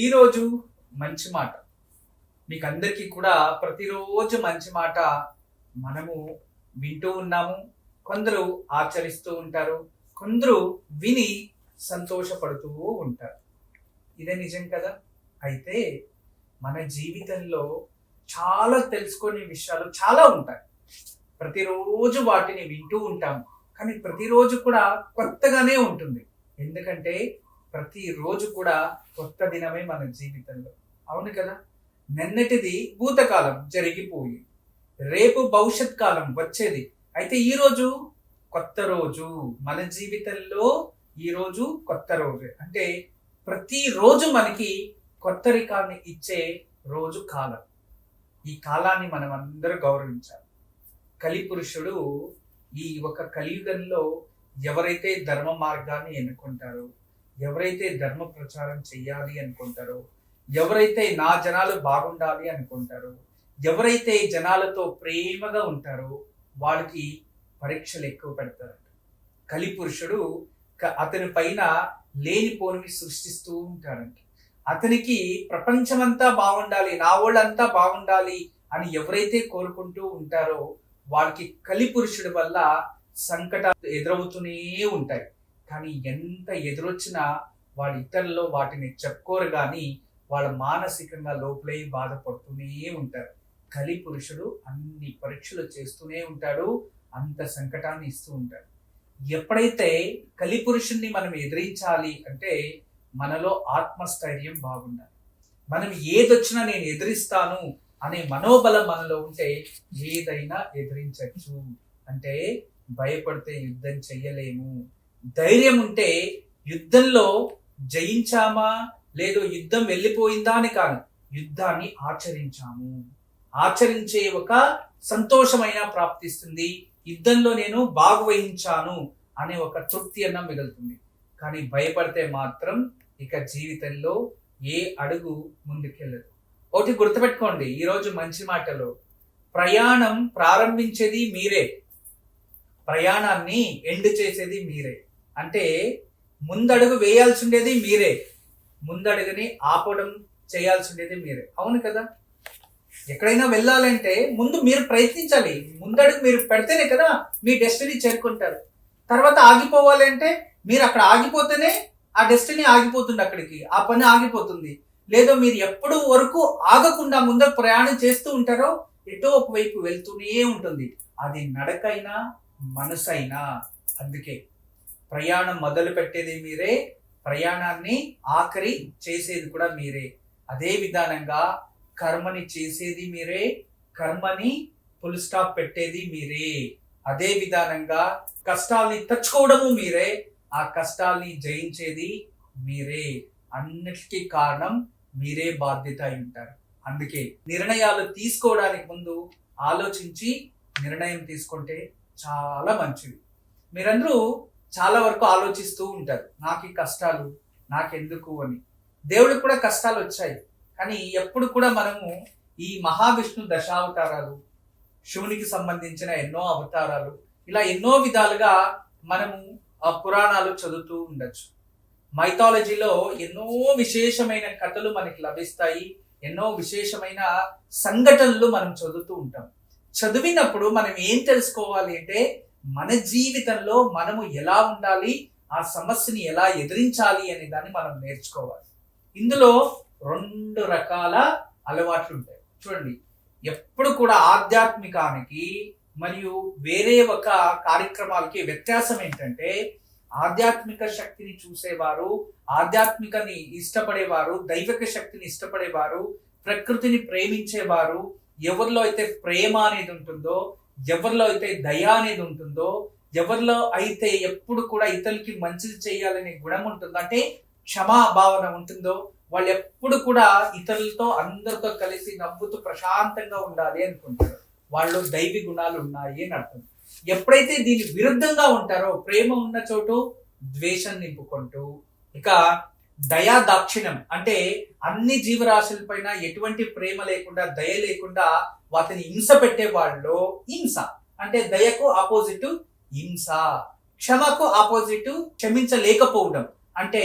ఈరోజు మంచి మాట మీకు అందరికీ కూడా ప్రతిరోజు మంచి మాట మనము వింటూ ఉన్నాము. కొందరు ఆచరిస్తూ ఉంటారు, కొందరు విని సంతోషపడుతూ ఉంటారు. ఇదే నిజం కదా. అయితే మన జీవితంలో చాలా తెలుసుకునే విషయాలు చాలా ఉంటాయి. ప్రతిరోజు వాటిని వింటూ ఉంటాము, కానీ ప్రతిరోజు కూడా కొత్తగానే ఉంటుంది. ఎందుకంటే ప్రతిరోజు కూడా కొత్త దినమే మన జీవితంలో. అవును కదా. నిన్నటిది భూతకాలం జరిగిపోయి, రేపు భవిష్యత్ కాలం వచ్చేది. అయితే ఈరోజు కొత్త రోజు మన జీవితంలో. ఈరోజు కొత్త రోజు అంటే ప్రతిరోజు మనకి కొత్తరికాన్ని ఇచ్చే రోజు కాలం. ఈ కాలాన్ని మనం అందరూ గౌరవించాలి. కలిపురుషుడు ఈ ఒక కలియుగంలో ఎవరైతే ధర్మ మార్గాన్ని ఎన్నుకుంటారో, ఎవరైతే ధర్మ ప్రచారం చెయ్యాలి అనుకుంటారో, ఎవరైతే నా జనాలు బాగుండాలి అనుకుంటారో, ఎవరైతే జనాలతో ప్రేమగా ఉంటారో వాళ్ళకి పరీక్షలు ఎక్కువ పెడతారు. కలిపురుషుడు అతని పైన లేనిపోనివి సృష్టిస్తూ ఉంటాడంట. అతనికి ప్రపంచమంతా బాగుండాలి, నా వాళ్ళంతా బాగుండాలి అని ఎవరైతే కోరుకుంటూ ఉంటారో వాళ్ళకి కలిపురుషుడి వల్ల సంకటాలు ఎదురవుతూనే ఉంటాయి. కానీ ఎంత ఎదురొచ్చినా వాళ్ళ ఇతరుల్లో వాటిని చెప్పుకోరు, కానీ వాళ్ళ మానసికంగా లోపలే బాధపడుతూనే ఉంటారు. కలిపురుషుడు అన్ని పరీక్షలు చేస్తూనే ఉంటాడు, అంత సంకటాన్ని ఇస్తూ ఉంటాడు. ఎప్పుడైతే కలిపురుషుణ్ణి మనం ఎదిరించాలి అంటే మనలో ఆత్మస్థైర్యం బాగుండాలి. మనం ఏదొచ్చినా నేను ఎదిరిస్తాను అనే మనోబలం మనలో ఉంటే ఏదైనా ఎదిరించవచ్చు. అంటే భయపడితే యుద్ధం చెయ్యలేము. ధైర్యం ఉంటే యుద్ధంలో జయించామా లేదో యుద్ధం వెళ్ళిపోయిందా అని కాదు, యుద్ధాన్ని ఆచరించాము. ఆచరించే ఒక సంతోషమైన ప్రాప్తిస్తుంది. యుద్ధంలో నేను భాగవహించాను అనే ఒక తృప్తి అన్న మిగులుతుంది. కానీ భయపడితే మాత్రం ఇక జీవితంలో ఏ అడుగు ముందుకెళ్ళదు. ఒకటి గుర్తుపెట్టుకోండి, ఈరోజు మంచి మాటలో ప్రయాణం ప్రారంభించేది మీరే, ప్రయాణాన్ని ఎండ్ చేసేది మీరే. అంటే ముందడుగు వేయాల్సి ఉండేది మీరే, ముందడుగుని ఆపడం చేయాల్సి ఉండేది మీరే. అవును కదా. ఎక్కడైనా వెళ్ళాలంటే ముందు మీరు ప్రయత్నించాలి. ముందడుగు మీరు పెడితేనే కదా మీ డెస్టినీ చేరుకుంటారు. తర్వాత ఆగిపోవాలంటే మీరు అక్కడ ఆగిపోతేనే ఆ డెస్టినీ ఆగిపోతుంది, అక్కడికి ఆ పని ఆగిపోతుంది. లేదో మీరు ఎప్పుడు వరకు ఆగకుండా ముందర ప్రయాణం చేస్తూ ఉంటారో ఎటో ఒకవైపు వెళ్తూనే ఉంటుంది. అది నడకైనా మనసైనా. అందుకే ప్రయాణం మొదలు పెట్టేది మీరే, ప్రయాణాన్ని ఆఖరి చేసేది కూడా మీరే. అదే విధానంగా కర్మని చేసేది మీరే, కర్మని ఫుల్ స్టాప్ పెట్టేది మీరే. అదే విధానంగా కష్టాల్ని తెచ్చుకోవడము మీరే, ఆ కష్టాల్ని జయించేది మీరే. అన్నిటికీ కారణం మీరే బాధ్యత అయి ఉంటారు. అందుకే నిర్ణయాలు తీసుకోవడానికి ముందు ఆలోచించి నిర్ణయం తీసుకుంటే చాలా మంచిది. మీరందరూ చాలా వరకు ఆలోచిస్తూ ఉంటారు, నాకు ఈ కష్టాలు నాకెందుకు అని. దేవుడికి కూడా కష్టాలు వచ్చాయి, కానీ ఎప్పుడు కూడా మనము ఈ మహావిష్ణు దశావతారాలు, శివునికి సంబంధించిన ఎన్నో అవతారాలు, ఇలా ఎన్నో విధాలుగా మనము ఆ పురాణాలు చదువుతూ ఉండొచ్చు. మైథాలజీలో ఎన్నో విశేషమైన కథలు మనకి లభిస్తాయి, ఎన్నో విశేషమైన సంఘటనలు మనం చదువుతూ ఉంటాం. చదివినప్పుడు మనం ఏం తెలుసుకోవాలి అంటే మన జీవితంలో మనము ఎలా ఉండాలి, ఆ సమస్యని ఎలా ఎదిరించాలి అనే దాన్ని మనం నేర్చుకోవాలి. ఇందులో 2 రకాల అలవాట్లు ఉంటాయి. చూడండి, ఎప్పుడు కూడా ఆధ్యాత్మికానికి మరియు వేరే ఒక కార్యక్రమాలకి వ్యత్యాసం ఏంటంటే, ఆధ్యాత్మిక శక్తిని చూసేవారు, ఆధ్యాత్మికని ఇష్టపడేవారు, దైవిక శక్తిని ఇష్టపడేవారు, ప్రకృతిని ప్రేమించేవారు, ఎవరిలో అయితే ప్రేమ అనేది ఉంటుందో, ఎవరిలో అయితే దయ అనేది ఉంటుందో, ఎవరిలో అయితే ఎప్పుడు కూడా ఇతరులకి మంచిది చేయాలనే గుణం ఉంటుందో, అంటే క్షమా భావన ఉంటుందో, వాళ్ళు ఎప్పుడు కూడా ఇతరులతో అందరితో కలిసి నవ్వుతూ ప్రశాంతంగా ఉండాలి అనుకుంటారు. వాళ్ళు దైవీ గుణాలు ఉన్నాయి అని అర్థం. ఎప్పుడైతే దీని విరుద్ధంగా ఉంటారో, ప్రేమ ఉన్న చోటు ద్వేషం నింపుకుంటూ, ఇక దయా దాక్షిణ్యం అంటే అన్ని జీవరాశుల పైన ఎటువంటి ప్రేమ లేకుండా, దయ లేకుండా వాటిని హింస పెట్టే వాళ్ళు హింస. అంటే దయకు ఆపోజిట్ హింస, క్షమకు ఆపోజిట్ క్షమించలేకపోవడం. అంటే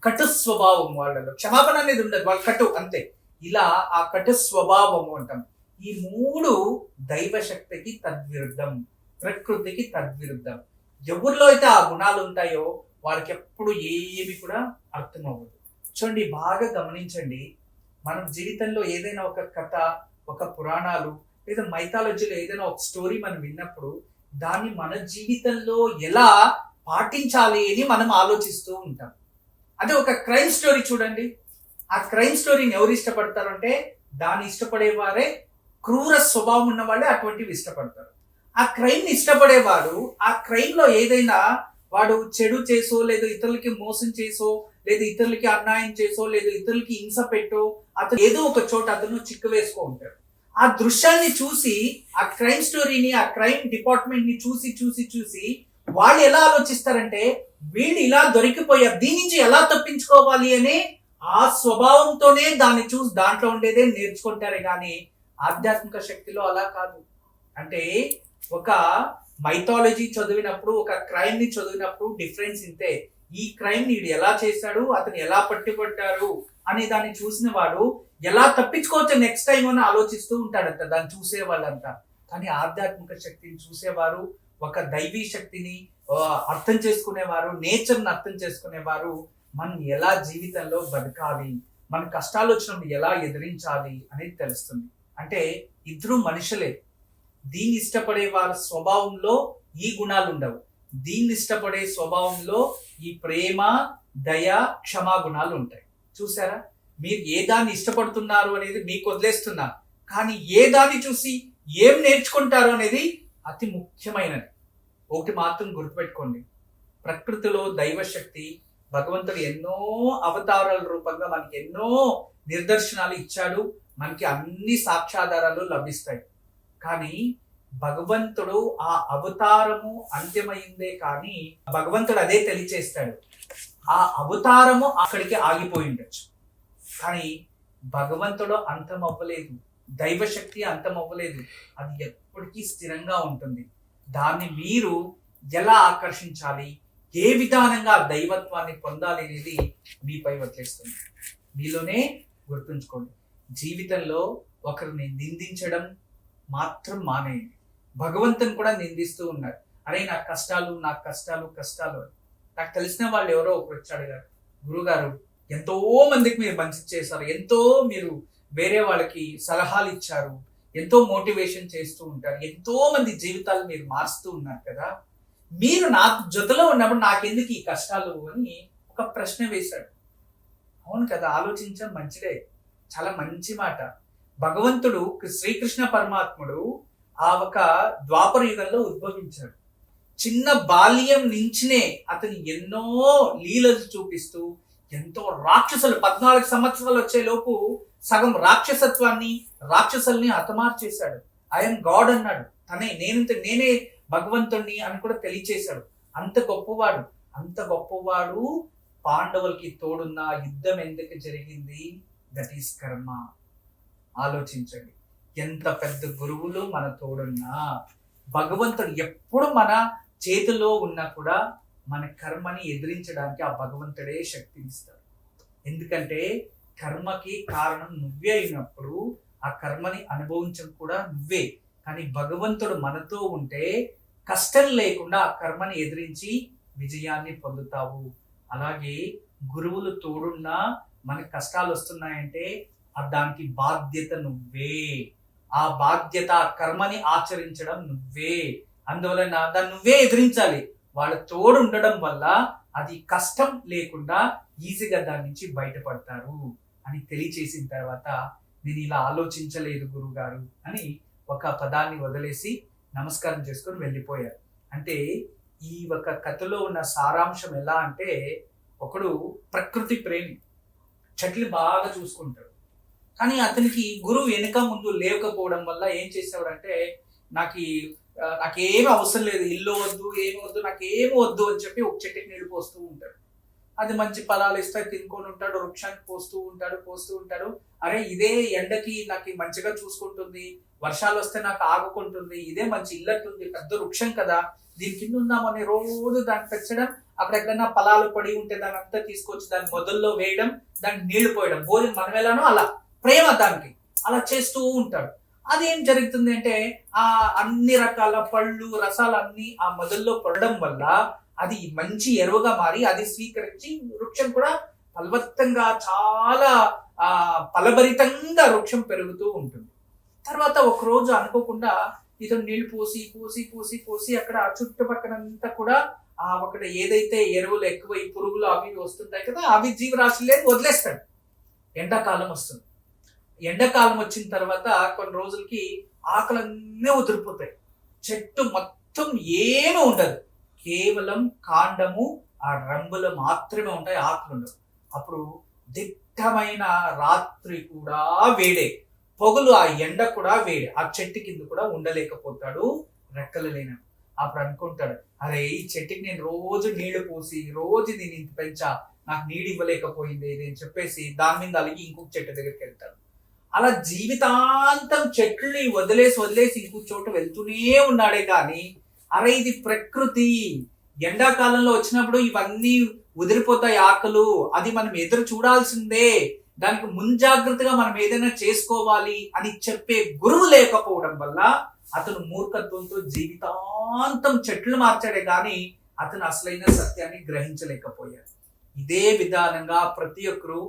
కటు స్వభావం వాళ్ళలో, క్షమాపణ అనేది ఉండదు, వాళ్ళు కటు అంతే. ఇలా ఆ కటు స్వభావము అంటాం. ఈ మూడు దైవశక్తికి తద్విరుద్ధం, ప్రకృతికి తద్విరుద్ధం. ఎవరిలో అయితే ఆ గుణాలు ఉంటాయో వాళ్ళకి ఎప్పుడు ఏమి కూడా అర్థం అవ్వదు. చూడండి, బాగా గమనించండి. మనం జీవితంలో ఏదైనా ఒక కథ, ఒక పురాణాలు లేదా మైథాలజీలో ఏదైనా ఒక స్టోరీ మనం విన్నప్పుడు దాన్ని మన జీవితంలో ఎలా పాటించాలి అని మనం ఆలోచిస్తూ ఉంటాం. అదే ఒక క్రైమ్ స్టోరీ చూడండి. ఆ క్రైమ్ స్టోరీని ఎవరు ఇష్టపడతారు అంటే దాన్ని ఇష్టపడేవారే, క్రూర స్వభావం ఉన్న వాళ్ళే అటువంటివి ఇష్టపడతారు. ఆ క్రైమ్ ని ఇష్టపడేవాడు ఆ క్రైమ్ లో ఏదైనా వాడు చెడు చేసో, లేదా ఇతరులకి మోసం చేసో, లేదా ఇతరులకి అన్యాయం చేసో, లేదా ఇతరులకి హింస పెట్టో అతను ఏదో ఒక చోట అతను చిక్కు వేసుకో ఉంటాడు. ఆ దృశ్యాన్ని చూసి, ఆ క్రైమ్ స్టోరీని, ఆ క్రైమ్ డిపార్ట్మెంట్ ని చూసి చూసి చూసి వాళ్ళు ఎలా ఆలోచిస్తారంటే వీళ్ళు ఇలా దొరికిపోయారు, దీని నుంచి ఎలా తప్పించుకోవాలి అని ఆ స్వభావంతోనే దాన్ని చూసి దాంట్లో ఉండేదే నేర్చుకుంటారే కానీ ఆధ్యాత్మిక శక్తిలో అలా కాదు. అంటే ఒక మైథాలజీ చదివినప్పుడు, ఒక క్రైమ్ ని చదివినప్పుడు డిఫరెన్స్ ఇంతే. ఈ క్రైమ్ ని ఎలా చేశాడు, అతను ఎలా పట్టుబడ్డారు అనే దాన్ని చూసిన వాడు ఎలా తప్పించుకోవచ్చు నెక్స్ట్ టైం అని ఆలోచిస్తూ ఉంటాడంట దాన్ని చూసే వాళ్ళంతా. కానీ ఆధ్యాత్మిక శక్తిని చూసేవారు, ఒక దైవీ శక్తిని అర్థం చేసుకునేవారు, నేచర్ని అర్థం చేసుకునేవారు, మనం ఎలా జీవితంలో బతకాలి, మన కష్టాలు వచ్చినప్పుడు ఎలా ఎదిరించాలి అనేది తెలుస్తుంది. అంటే ఇద్దరు మనుషులే. దీన్ని ఇష్టపడే వారి స్వభావంలో ఈ గుణాలు ఉండవు, దీన్ని ఇష్టపడే స్వభావంలో ఈ ప్రేమ, దయ, క్షమా గుణాలు ఉంటాయి. చూసారా, మీరు ఏ దాన్ని ఇష్టపడుతున్నారు అనేది మీకు వదిలేస్తున్నారు, కానీ ఏ దాన్ని చూసి ఏం నేర్చుకుంటారు అనేది అతి ముఖ్యమైనది. ఒకటి మాత్రం గుర్తుపెట్టుకోండి, ప్రకృతిలో దైవశక్తి భగవంతుడు ఎన్నో అవతారాల రూపంగా మనకి ఎన్నో నిదర్శనాలు ఇచ్చాడు, మనకి అన్ని సాక్ష్యాధారాలు లభిస్తాయి. కానీ భగవంతుడు ఆ అవతారము అంత్యమైందే కానీ భగవంతుడు అదే తెలియచేస్తాడు. ఆ అవతారము అక్కడికి ఆగిపోయి ఉండొచ్చు, కానీ భగవంతుడు అంతం అవ్వలేదు, దైవశక్తి అంతం అవ్వలేదు, అది ఎప్పటికీ స్థిరంగా ఉంటుంది. దాన్ని మీరు ఎలా ఆకర్షించాలి, ఏ విధానంగా దైవత్వాన్ని పొందాలి అనేది మీపై వదిలేస్తుంది. మీలోనే గుర్తుంచుకోండి. జీవితంలో ఒకరిని నిందించడం మాత్రం మానేయండి. భగవంతుని కూడా నిందిస్తూ ఉన్నారు, అరే నాకు కష్టాలు, నాకు కష్టాలు కష్టాలు. నాకు తెలిసిన వాళ్ళు ఎవరో ఒకరు వచ్చాడు గారు, గురుగారు ఎంతో మందికి మీరు మంచి చేశారు, ఎంతో మీరు వేరే వాళ్ళకి సలహాలు ఇచ్చారు, ఎంతో మోటివేషన్ చేస్తూ ఉంటారు, ఎంతో మంది జీవితాలు మీరు మారుస్తూ ఉన్నారు కదా, మీరు నాకు జొతలో ఉన్నప్పుడు నాకెందుకు ఈ కష్టాలు అని ఒక ప్రశ్న వేశాడు. అవును కదా, ఆలోచించడం మంచిదే, చాలా మంచి మాట. భగవంతుడు శ్రీకృష్ణ పరమాత్ముడు ఆ ఒక ద్వాపర యుగంలో ఉద్భవించాడు. చిన్న బాల్యం నుంచినే అతను ఎన్నో లీలలు చూపిస్తూ ఎంతో రాక్షసులు 14 సంవత్సరాలు వచ్చే లోపు సగం రాక్షసత్వాన్ని, రాక్షసుల్ని హతమార్చేశాడు. ఐఎమ్ గాడ్ అన్నాడు, నేనే భగవంతుణ్ణి అని కూడా తెలియచేశాడు. అంత గొప్పవాడు, అంత గొప్పవాడు పాండవులకి తోడున్న యుద్ధం ఎందుకు జరిగింది? దట్ ఈస్ కర్మ. ఆలోచించండి, ఎంత పెద్ద గురువులు మన తోడున్నా భగవంతుడు ఎప్పుడు మన చేతిలో ఉన్నా కూడా మన కర్మని ఎదిరించడానికి ఆ భగవంతుడే శక్తినిస్తాడు. ఎందుకంటే కర్మకి కారణం నువ్వే అయినప్పుడు ఆ కర్మని అనుభవించడం కూడా నువ్వే. కానీ భగవంతుడు మనతో ఉంటే కష్టం లేకుండా ఆ కర్మని ఎదిరించి విజయాన్ని పొందుతావు. అలాగే గురువులు తోడున్నా మనకి కష్టాలు వస్తున్నాయంటే దానికి బాధ్యత నువ్వే. ఆ బాధ్యత, కర్మని ఆచరించడం నువ్వే. అందువలన దాన్ని నువ్వే ఎదిరించాలి. వాళ్ళ తోడు ఉండడం వల్ల అది కష్టం లేకుండా ఈజీగా దాని నుంచి బయటపడతారు అని తెలియచేసిన తర్వాత నేను ఇలా ఆలోచించలేదు గురువు గారు అని ఒక పదాన్ని వదిలేసి నమస్కారం చేసుకొని వెళ్ళిపోయారు. అంటే ఈ ఒక కథలో ఉన్న సారాంశం ఎలా అంటే, ఒకడు ప్రకృతి ప్రేమి, చెట్లు బాగా చూసుకుంటాడు, కానీ అతనికి గురువు వెనుక ముందు లేకపోవడం వల్ల ఏం చేసేవాడంటే నాకేమి అవసరం లేదు, ఇల్లు వద్దు, ఏమి వద్దు, నాకేమి వద్దు అని చెప్పి ఒక చెట్టుకి నీళ్ళు పోస్తూ ఉంటాడు. అది మంచి ఫలాలు ఇస్తాయి, తినుకొని ఉంటాడు, వృక్షానికి పోస్తూ ఉంటాడు. అరే ఇదే ఎండకి నాకు మంచిగా చూసుకుంటుంది, వర్షాలు వస్తే నాకు ఆగుకుంటుంది, ఇదే మంచి ఇల్లట్టుంది, పెద్ద వృక్షం కదా, దీని కింద ఉందామని రోజు దాన్ని పెంచడం, అక్కడ ఎక్కడైనా పొలాలు పడి ఉంటే దాన్ని అంతా తీసుకొచ్చి దాని మొదల్లో వేయడం, దానికి నీళ్లు పోయడం, భోజనం మనం ఎలానో అలా ప్రేమ దానికి అలా చేస్తూ ఉంటాడు. అదేం జరుగుతుంది అంటే ఆ అన్ని రకాల పళ్ళు రసాలు అన్ని ఆ మొదల్లో పడడం వల్ల అది మంచి ఎరువుగా మారి అది స్వీకరించి వృక్షం కూడా ఫలవత్తంగా చాలా ఫలభరితంగా వృక్షం పెరుగుతూ ఉంటుంది. తర్వాత ఒక రోజు అనుకోకుండా ఇతను నీళ్లు పోసి పోసి పోసి పోసి అక్కడ చుట్టుపక్కలంతా కూడా అక్కడ ఏదైతే ఎరువులు ఎక్కువ ఈ పురుగులు అవి వస్తుంటాయి కదా, అవి జీవరాశులే వదిలేస్తాడు. ఎండాకాలం వస్తుంది. ఎండాకాలం వచ్చిన తర్వాత కొన్ని రోజులకి ఆకులన్నీ ఉదిరిపోతాయి, చెట్టు మొత్తం ఏమీ ఉండదు, కేవలం కాండము ఆ రంగులు మాత్రమే ఉంటాయి, ఆకులు ఉండవు. అప్పుడు దిట్టమైన రాత్రి కూడా వేడే, పొగలు ఆ ఎండ కూడా వేడి, ఆ చెట్టు కింద కూడా ఉండలేకపోతాడు రెక్కలు లేన. అప్పుడు అనుకుంటాడు, అరే ఈ చెట్టుకి నేను రోజు నీళ్లు పోసి రోజు నేను ఇంత పెంచా, నాకు నీళ్ళు ఇవ్వలేకపోయింది నేను చెప్పేసి దాని మీద అలిగి ఇంకొక చెట్టు దగ్గరికి వెళ్తాడు. అలా జీవితాంతం చెట్లని వదిలేసి వదిలేసి ఇంకొక చోట వెళ్తూనే ఉన్నాడే కానీ అరే ఇది ప్రకృతి, ఎండాకాలంలో వచ్చినప్పుడు ఇవన్నీ ఉదిరిపోతాయి ఆకులు, అది మనం ఎదురు చూడాల్సిందే, దానికి ముంజాగ్రత్తగా మనం ఏదైనా చేసుకోవాలి అని చెప్పే గురువు లేకపోవడం వల్ల అతను మూర్ఖత్వంతో జీవితాంతం చెట్లు మార్చాడే కానీ అతను అసలైన సత్యాన్ని గ్రహించలేకపోయాడు. ఇదే విధానంగా ప్రతి ఒక్కరు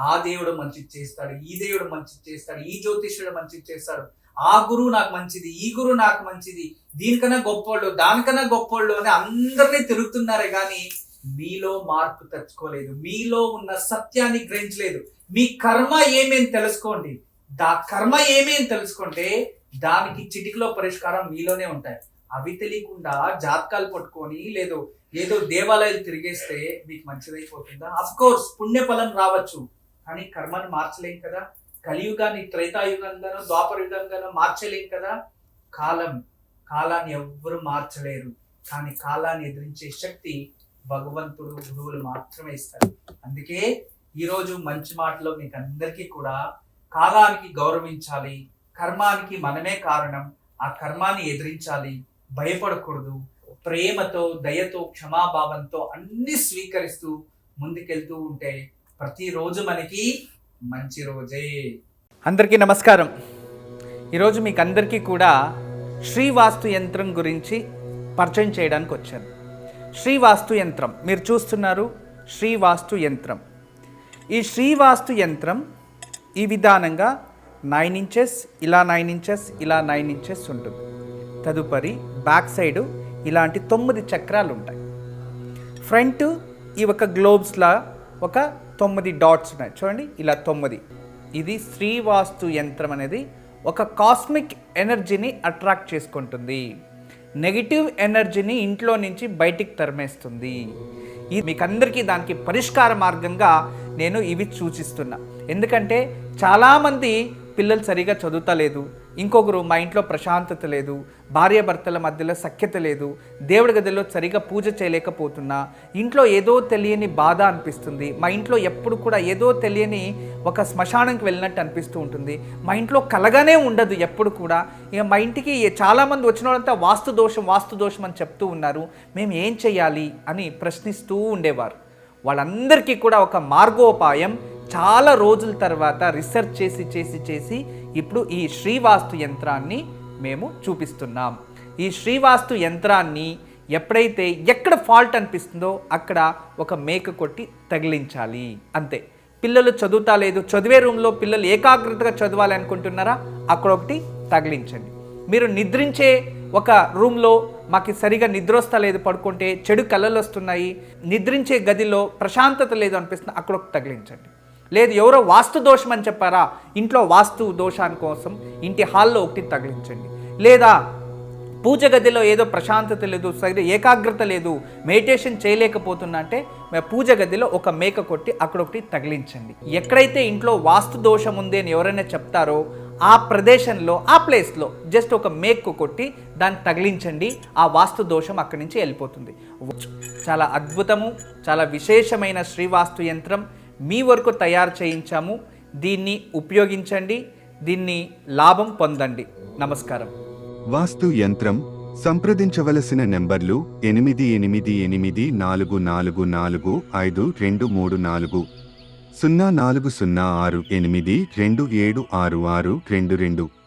ఆ దేవుడు మంచి చేస్తాడు, ఈ దేవుడు మంచి చేస్తాడు, ఈ జ్యోతిష్యుడు మంచి చేస్తాడు, ఆ గురువు నాకు మంచిది, ఈ గురువు నాకు మంచిది, దీనికన్నా గొప్పోళ్ళు దానికన్నా గొప్పోళ్ళు అని అందరినీ తిరుగుతున్నారే కానీ మీలో మార్పు తెచ్చుకోలేదు, మీలో ఉన్న సత్యాన్ని గ్రహించలేదు. మీ కర్మ ఏమేమి తెలుసుకోండి, కర్మ ఏమేమి తెలుసుకుంటే దానికి చిటికలో పరిష్కారం మీలోనే ఉంటాయి. అవి తెలియకుండా జాతకాలు పట్టుకొని ఏదో దేవాలయాలు తిరిగేస్తే మీకు మంచిదైపోతుందా? అఫ్ కోర్స్ పుణ్యఫలం రావచ్చు, కానీ కర్మని మార్చలేం కదా. కలియుగాన్ని త్రేతాయుగంగానో ద్వాపర యుగంగానో మార్చలేం కదా. కాలాన్ని ఎవ్వరు మార్చలేరు, కానీ కాలాన్ని ఎదిరించే శక్తి భగవంతుడు గురువులు మాత్రమే ఇస్తారు. అందుకే ఈరోజు మంచి మాటలో మీకు అందరికీ కూడా కాలానికి గౌరవించాలి, కర్మానికి మనమే కారణం, ఆ కర్మాన్ని ఎదిరించాలి, భయపడకూడదు, ప్రేమతో దయతో క్షమాభావంతో అన్ని స్వీకరిస్తూ ముందుకెళ్తూ ఉంటే ప్రతిరోజు మనకి మంచి రోజే. అందరికీ నమస్కారం. ఈరోజు మీకు అందరికీ కూడా శ్రీవాస్తు యంత్రం గురించి పరిచయం చేయడానికి వచ్చాను. శ్రీవాస్తు యంత్రం మీరు చూస్తున్నారు, శ్రీవాస్తు యంత్రం. ఈ శ్రీవాస్తు యంత్రం ఈ విధానంగా 9 ఇంచెస్, ఇలా 9 ఇంచెస్, ఇలా 9 ఇంచెస్ ఉంటుంది. తదుపరి బ్యాక్ సైడు ఇలాంటి 9 చక్రాలు ఉంటాయి. ఫ్రంట్ ఈ ఒక గ్లోబ్స్లా ఒక 9 డాట్స్ ఉన్నాయి చూడండి, ఇలా 9. ఇది శ్రీవాస్తు యంత్రం అనేది ఒక కాస్మిక్ ఎనర్జీని అట్రాక్ట్ చేసుకుంటుంది, నెగిటివ్ ఎనర్జీని ఇంట్లో నుంచి బయటికి తరిమేస్తుంది. ఇది మీకు అందరికీ దానికి పరిష్కార మార్గంగా నేను ఇవి సూచిస్తున్నా. ఎందుకంటే చాలామంది పిల్లలు సరిగా చదువుతలేదు, ఇంకొకరు మా ఇంట్లో ప్రశాంతత లేదు, భార్యాభర్తల మధ్యలో సఖ్యత లేదు, దేవుడి గదిలో సరిగా పూజ చేయలేకపోతున్నా, ఇంట్లో ఏదో తెలియని బాధ అనిపిస్తుంది, మా ఇంట్లో ఎప్పుడు కూడా ఏదో తెలియని ఒక శ్మశానంకి వెళ్ళినట్టు అనిపిస్తూ ఉంటుంది, మా ఇంట్లో కలగానే ఉండదు ఎప్పుడు కూడా, ఇక మా ఇంటికి చాలామంది వచ్చిన వాళ్ళంతా వాస్తు దోషం అని చెప్తూ ఉన్నారు, మేము ఏం చేయాలి అని ప్రశ్నిస్తూ ఉండేవారు. వాళ్ళందరికీ కూడా ఒక మార్గోపాయం చాలా రోజుల తర్వాత రీసెర్చ్ చేసి ఇప్పుడు ఈ శ్రీవాస్తు యంత్రాన్ని మేము చూపిస్తున్నాం. ఈ శ్రీవాస్తు యంత్రాన్ని ఎప్పుడైతే ఎక్కడ ఫాల్ట్ అనిపిస్తుందో అక్కడ ఒక మేక కొట్టి తగిలించాలి, అంతే. పిల్లలు చదువుతా లేదు, చదివే రూమ్లో పిల్లలు ఏకాగ్రతగా చదవాలి అనుకుంటున్నారా, అక్కడ ఒకటి తగిలించండి. మీరు నిద్రించే ఒక రూమ్లో మాకు సరిగా నిద్ర వస్తా లేదు, పడుకుంటే చెడు కళలు వస్తున్నాయి, నిద్రించే గదిలో ప్రశాంతత లేదు అనిపిస్తుంది, అక్కడ ఒకటి తగిలించండి. లేదు ఎవరో వాస్తు దోషం అని చెప్పారా, ఇంట్లో వాస్తు దోషాని కోసం ఇంటి హాల్లో ఒకటి తగిలించండి. లేదా పూజ గదిలో ఏదో ప్రశాంతత లేదు, సరిగ్గా ఏకాగ్రత లేదు, మెడిటేషన్ చేయలేకపోతున్నా అంటే పూజ గదిలో ఒక మేక కొట్టి అక్కడ ఒకటి తగిలించండి. ఎక్కడైతే ఇంట్లో వాస్తు దోషం ఉంది అని ఎవరైనా చెప్తారో ఆ ప్రదేశంలో ఆ ప్లేస్లో జస్ట్ ఒక మేకు కొట్టి దాన్ని తగిలించండి, ఆ వాస్తు దోషం అక్కడి నుంచి వెళ్ళిపోతుంది. చాలా అద్భుతము, చాలా విశేషమైన శ్రీవాస్తు యంత్రం మీ వరకు తయారు చేయించాము. దీన్ని ఉపయోగించండి, దీన్ని లాభం పొందండి. నమస్కారం. వాస్తు యంత్రం సంప్రదించవలసిన నెంబర్లు 8884452334 040682766622.